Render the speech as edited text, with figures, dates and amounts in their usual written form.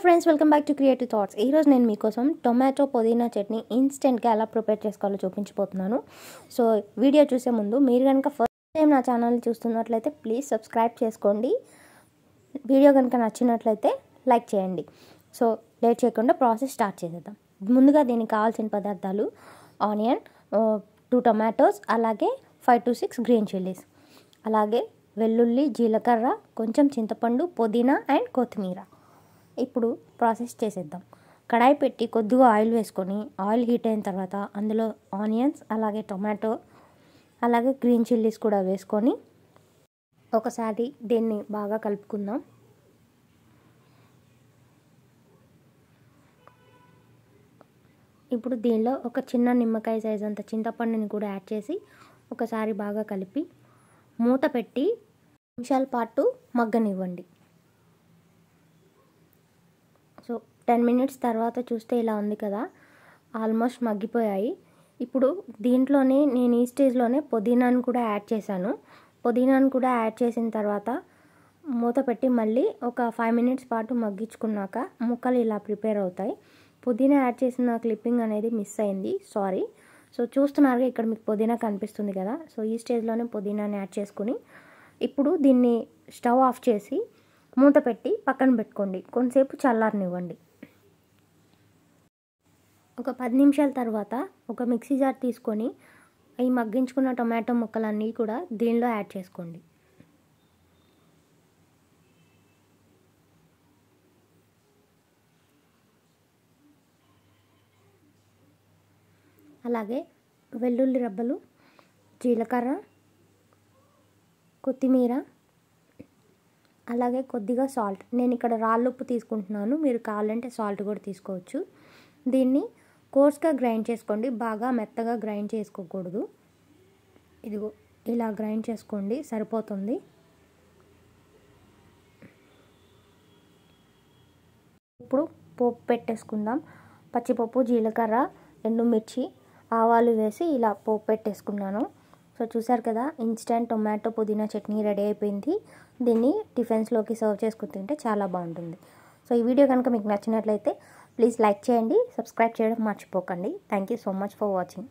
Friends, welcome back to creative thoughts. ఈరోజు నేను మీకోసం టొమాటో పుదీనా చట్నీ ఇన్స్టెంట్గా ఎలా ప్రిపేర్ చేసుకోవాలో చూపించబోతున్నాను. సో వీడియో చూసే ముందు మీరు కనుక ఫస్ట్ టైం నా ఛానల్ని చూస్తున్నట్లయితే ప్లీజ్ సబ్స్క్రైబ్ చేసుకోండి. వీడియో కనుక నచ్చినట్లయితే లైక్ చేయండి. సో లేట్ చేయకుండా ప్రాసెస్ స్టార్ట్ చేసేద్దాం. ముందుగా దీనికి కావాల్సిన పదార్థాలు: ఆనియన్, 2 టొమాటోస్, అలాగే 5 to 6 గ్రీన్ చిల్లీస్, అలాగే వెల్లుల్లి, జీలకర్ర, కొంచెం చింతపండు, పుదీనా అండ్ కొత్తిమీర. ఇప్పుడు ప్రాసెస్ చేసేద్దాం. కడాయి పెట్టి కొద్దిగా ఆయిల్ వేసుకొని, ఆయిల్ హీట్ అయిన తర్వాత అందులో ఆనియన్స్, అలాగే టొమాటో, అలాగే గ్రీన్ చిల్లీస్ కూడా వేసుకొని ఒకసారి దీన్ని బాగా కలుపుకుందాం. ఇప్పుడు దీనిలో ఒక చిన్న నిమ్మకాయ సైజ్ అంత చింతపండుని కూడా యాడ్ చేసి ఒకసారి బాగా కలిపి మూత పెట్టి నిమిషాల పాటు మగ్గనివ్వండి. సో 10 minutes తర్వాత చూస్తే ఇలా ఉంది కదా, ఆల్మోస్ట్ మగ్గిపోయాయి. ఇప్పుడు దీంట్లోనే నేను ఈ స్టేజ్లోనే పుదీనాను కూడా యాడ్ చేశాను. పుదీనాను కూడా యాడ్ చేసిన తర్వాత మూత పెట్టి మళ్ళీ ఒక 5 minutes పాటు మగ్గించుకున్నాక ముక్కలు ఇలా ప్రిపేర్ అవుతాయి. పుదీనా యాడ్ చేసిన క్లిప్పింగ్ అనేది మిస్ అయింది, సారీ. సో చూస్తున్నారుగా, ఇక్కడ మీకు పుదీనా కనిపిస్తుంది కదా. సో ఈ స్టేజ్లోనే పుదీనాని యాడ్ చేసుకుని ఇప్పుడు దీన్ని స్టవ్ ఆఫ్ చేసి మూత పెట్టి పక్కన పెట్టుకోండి. కొంతసేపు చల్లారనివ్వండి. ఒక 10 నిమిషాల తర్వాత ఒక మిక్సీ జార్ తీసుకొని ఈ మగ్గించుకున్న టొమాటో ముక్కలన్నీ కూడా దీనిలో యాడ్ చేసుకోండి. అలాగే వెల్లుల్లి రబ్బలు, జీలకర్ర, కొత్తిమీర, అలాగే కొద్దిగా సాల్ట్. నేను ఇక్కడ రాళ్ళుప్పు తీసుకుంటున్నాను, మీరు కావాలంటే సాల్ట్ కూడా తీసుకోవచ్చు. దీన్ని కోర్స్గా గ్రైండ్ చేసుకోండి, బాగా మెత్తగా గ్రైండ్ చేసుకోకూడదు. ఇదిగో ఇలా గ్రైండ్ చేసుకోండి, సరిపోతుంది. ఇప్పుడు పోపు పెట్టేసుకుందాం. పచ్చిపప్పు, జీలకర్ర, ఎండుమిర్చి, ఆవాలు వేసి ఇలా పోపు పెట్టేసుకున్నాను. సో చూసారు కదా, ఇన్స్టెంట్ టొమాటో పుదీనా చట్నీ రెడీ అయిపోయింది. దీన్ని టిఫిన్స్లోకి సర్వ్ చేసుకుని తింటే చాలా బాగుంటుంది. సో ఈ వీడియో కనుక మీకు నచ్చినట్లయితే ప్లీజ్ లైక్ చేయండి, సబ్స్క్రైబ్ చేయడం మర్చిపోకండి. Thank you so much for watching.